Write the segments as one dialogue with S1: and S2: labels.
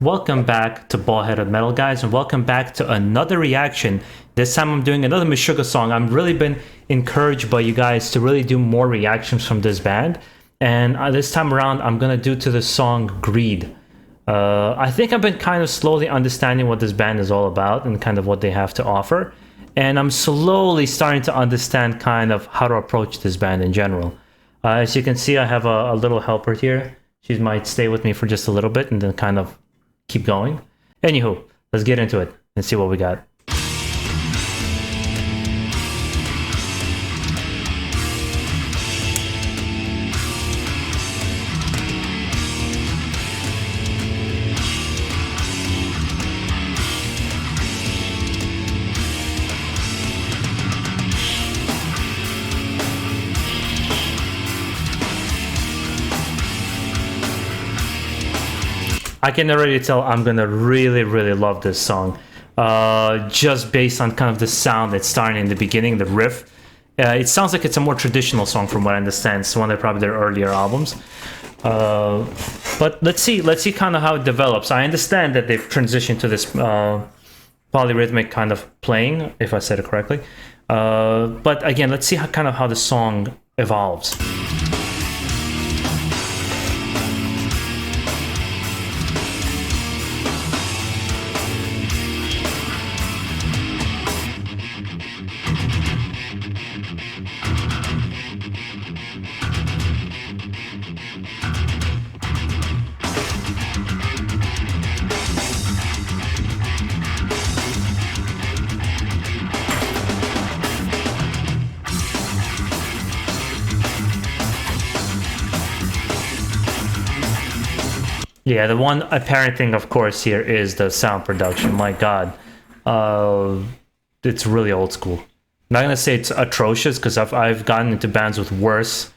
S1: Welcome back to BaldHeaded Metal, guys, and welcome back to another reaction. This time I'm doing another Meshuggah song. I've really been encouraged by you guys to really do more reactions from this band, and this time around I'm gonna do to the song Greed. I think I've been kind of slowly understanding what this band is all about and kind of what they have to offer, and I'm slowly starting to understand kind of how to approach this band in general. As you can see, I have a little helper here. She might stay with me for just a little bit and then kind of keep going. Anywho, let's get into it and see what we got. I can already tell I'm gonna really love this song, just based on kind of the sound that's starting in the beginning, the riff. It sounds like it's a more traditional song from what I understand. It's one of probably their earlier albums. But let's see kind of how it develops. I understand that they've transitioned to this polyrhythmic kind of playing, if I said it correctly. But again, let's see how the song evolves. Yeah, the one apparent thing, of course, here is the sound production. My God, it's really old school. I'm not gonna say it's atrocious because I've gotten into bands with worse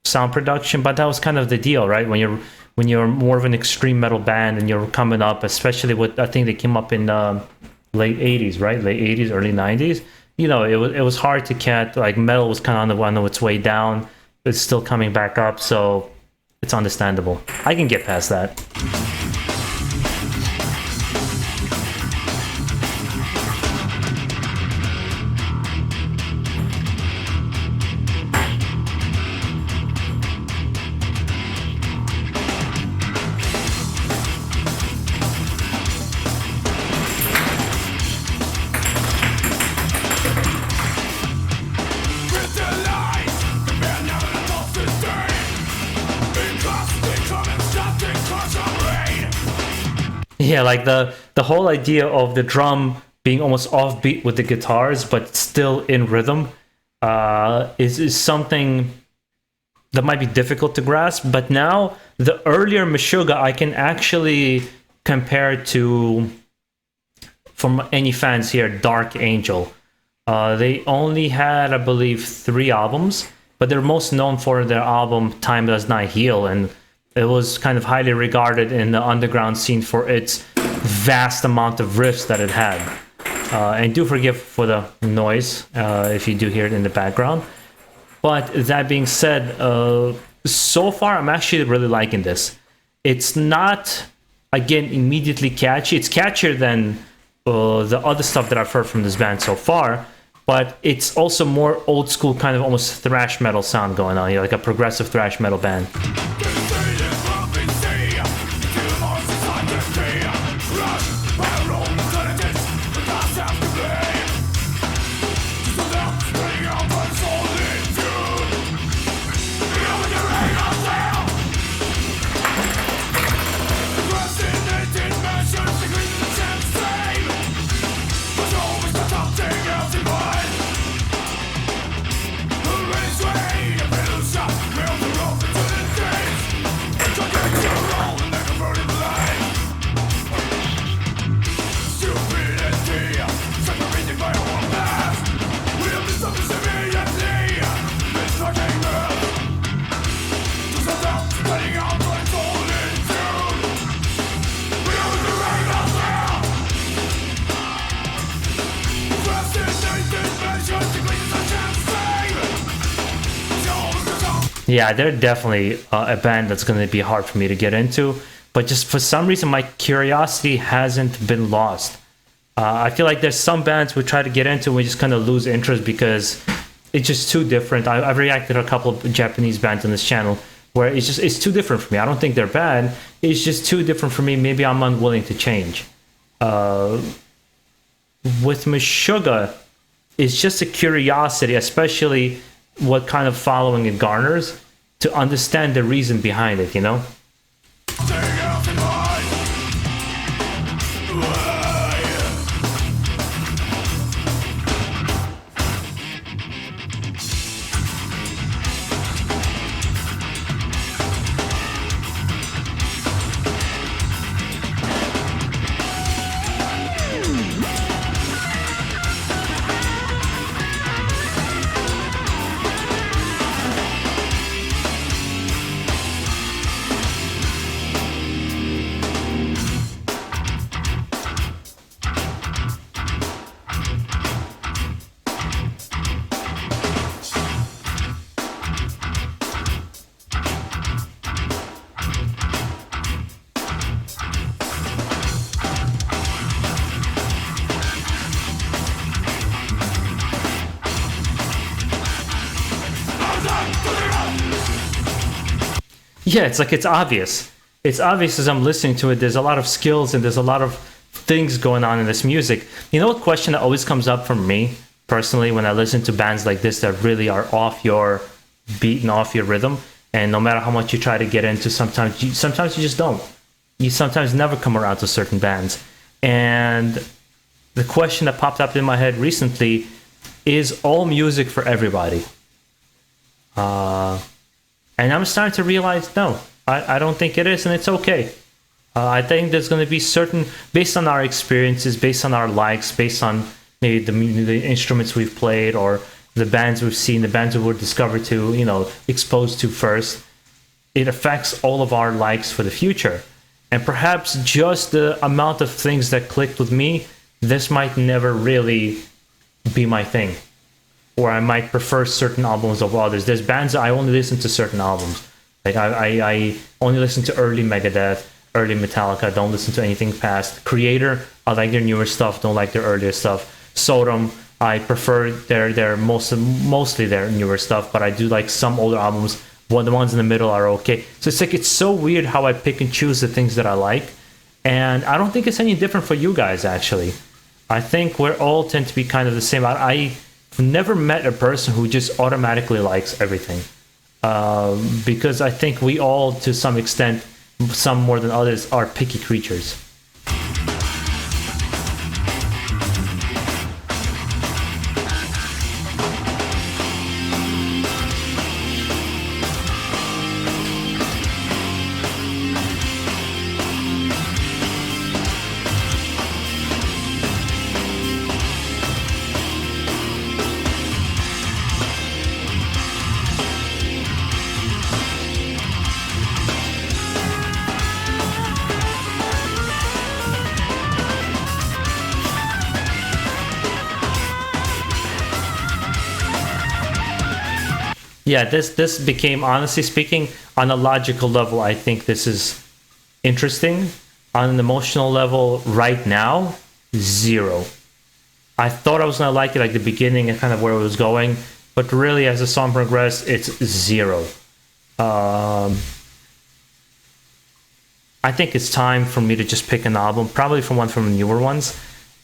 S1: sound production, but that was kind of the deal, right? When you're more of an extreme metal band and you're coming up, especially with, I think they came up in late 80s, right? Late 80s, early 90s. You know, it was hard to catch. Like metal was kind of on its way down. It's still coming back up, so it's understandable. I can get past that. Yeah, like the whole idea of the drum being almost offbeat with the guitars, but still in rhythm, is something that might be difficult to grasp. But now, the earlier Meshuggah, I can actually compare to, from any fans here, Dark Angel. They only had, I believe, 3 albums, but they're most known for their album Time Does Not Heal, and it was kind of highly regarded in the underground scene for its vast amount of riffs that it had. And do forgive for the noise if you do hear it in the background. But that being said, so far I'm actually really liking this. It's not, again, immediately catchy. It's catchier than the other stuff that I've heard from this band so far, but it's also more old school, kind of almost thrash metal sound going on here, like a progressive thrash metal band. Yeah, they're definitely a band that's going to be hard for me to get into. but just for some reason my curiosity hasn't been lost. I feel like there's some bands we try to get into, we just kind of lose interest because it's just too different. I've reacted to a couple of Japanese bands on this channel where it's too different for me. I don't think they're bad. It's just too different for me. Maybe I'm unwilling to change. With Meshuggah, it's just a curiosity, especially what kind of following it garners, to understand the reason behind it, you know? Yeah, it's like it's obvious. It's obvious as I'm listening to it. There's a lot of skills and there's a lot of things going on in this music. You know what question that always comes up for me personally when I listen to bands like this that really are off your beat and off your rhythm, and no matter how much you try to get into, sometimes you just don't. You sometimes never come around to certain bands. And the question that popped up in my head recently is all music for everybody? And I'm starting to realize, no, I don't think it is, and it's okay. I think there's going to be certain, based on our experiences, based on our likes, based on maybe the instruments we've played or the bands we've seen, the bands we were discovered to, you know, exposed to first, it affects all of our likes for the future. And perhaps just the amount of things that clicked with me, this might never really be my thing. Or I might prefer certain albums over others. There's bands that I only listen to certain albums. Like I only listen to early Megadeth, early Metallica, don't listen to anything past. Creator, I like their newer stuff, don't like their earlier stuff. Sodom, I prefer their mostly their newer stuff, but I do like some older albums. The ones in the middle are okay. So it's like, it's so weird how I pick and choose the things that I like. And I don't think it's any different for you guys, actually. I think we all tend to be kind of the same. I've never met a person who just automatically likes everything. Because I think we all, to some extent, some more than others, are picky creatures. Yeah, this became, honestly speaking, on a logical level, I think this is interesting. On an emotional level, right now, 0. I thought I was gonna like it like the beginning and kind of where it was going, but really as the song progressed, it's 0. I think it's time for me to just pick an album, probably from one from the newer ones,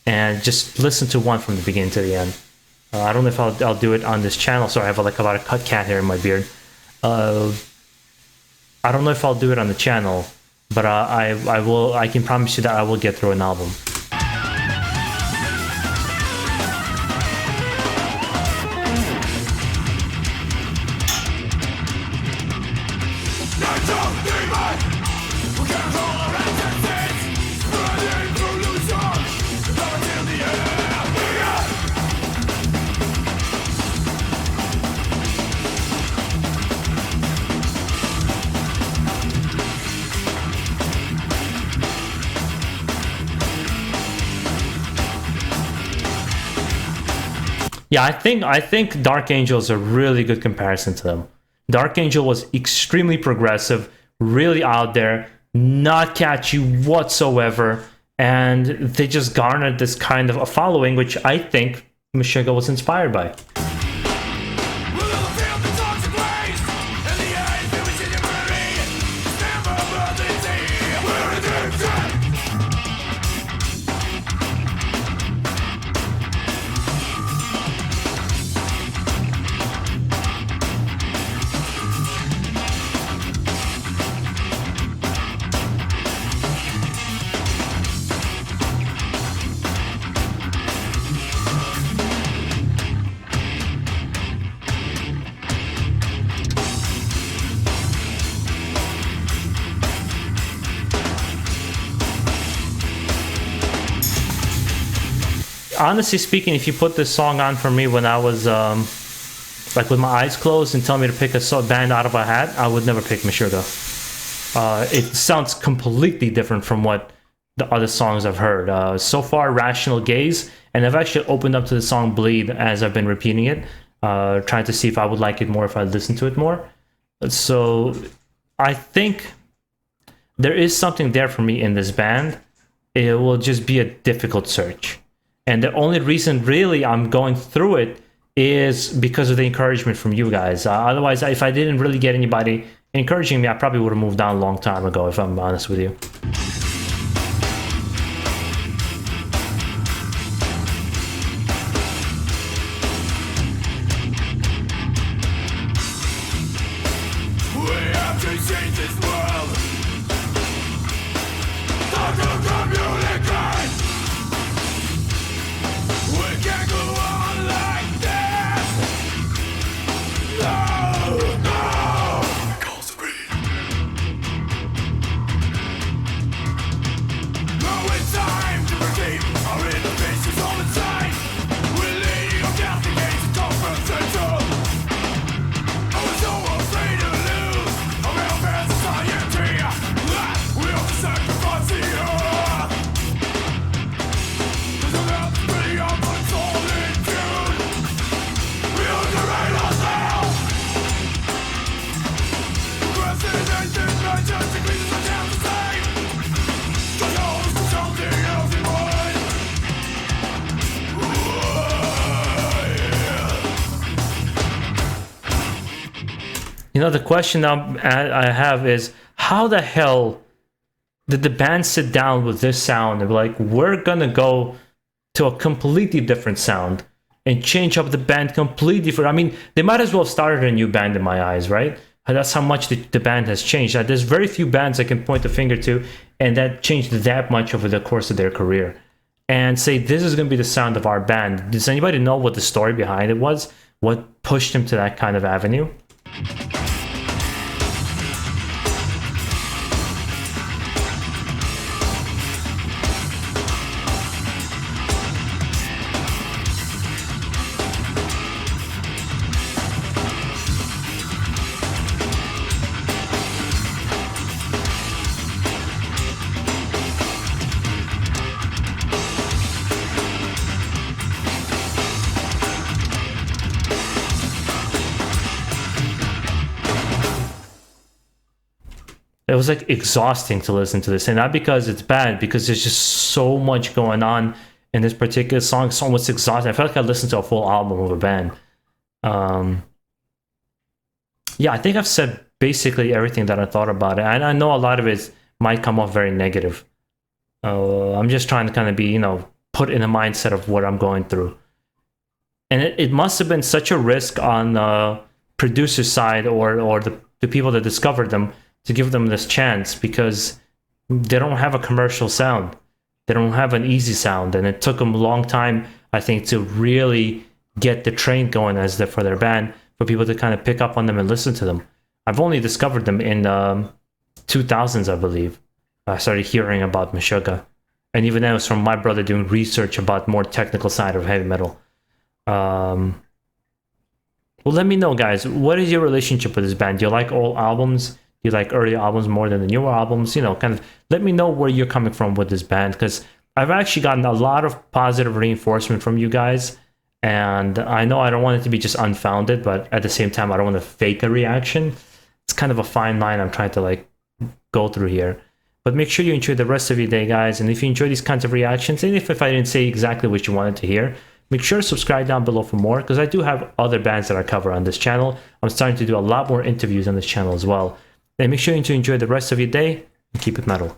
S1: and just listen to one from the beginning to the end. I don't know if I'll do it on this channel. Sorry, I have like a lot of cut cat hair in my beard. I don't know if I'll do it on the channel, but I will. I can promise you that I will get through an album. Yeah, I think Dark Angel is a really good comparison to them. Dark Angel was extremely progressive, really out there, not catchy whatsoever, and they just garnered this kind of a following, which I think Meshuggah was inspired by. Honestly speaking, if you put this song on for me when I was like with my eyes closed and tell me to pick a band out of a hat, I would never pick Meshuggah. It sounds completely different from what the other songs I've heard. So far, Rational Gaze, and I've actually opened up to the song Bleed as I've been repeating it, trying to see if I would like it more if I listened to it more. So I think there is something there for me in this band. It will just be a difficult search. And the only reason really I'm going through it is because of the encouragement from you guys. Otherwise, if I didn't really get anybody encouraging me, I probably would have moved on a long time ago, if I'm honest with you. You know, the question I have is, how the hell did the band sit down with this sound and be like, we're gonna go to a completely different sound and change up the band completely? I mean, they might as well have started a new band in my eyes, right? That's how much the band has changed. There's very few bands I can point the finger to and that changed that much over the course of their career and say, this is gonna be the sound of our band. Does anybody know what the story behind it was? What pushed them to that kind of avenue? It was like exhausting to listen to this, and not because it's bad, because there's just so much going on in this particular song. So much exhausting. I felt like I listened to a full album of a band. Yeah, I think I've said basically everything that I thought about it. And I know a lot of it might come off very negative. I'm just trying to kind of be, you know, put in a mindset of what I'm going through. And it must have been such a risk on the producer side or the people that discovered them to give them this chance, because they don't have a commercial sound. They don't have an easy sound, and it took them a long time, I think, to really get the train going for their band, for people to kind of pick up on them and listen to them. I've only discovered them in 2000s, I believe. I started hearing about Meshuggah, and even then it was from my brother doing research about more technical side of heavy metal. Well, let me know, guys, what is your relationship with this band? Do you like old albums? Do you like early albums more than the newer albums? You know, kind of let me know where you're coming from with this band, because I've actually gotten a lot of positive reinforcement from you guys, and I know I don't want it to be just unfounded, but at the same time, I don't want to fake a reaction. It's kind of a fine line I'm trying to like go through here. But make sure you enjoy the rest of your day, guys. And if you enjoy these kinds of reactions, and if I didn't say exactly what you wanted to hear, make sure to subscribe down below for more, because I do have other bands that I cover on this channel. I'm starting to do a lot more interviews on this channel as well. And make sure to enjoy the rest of your day and keep it metal.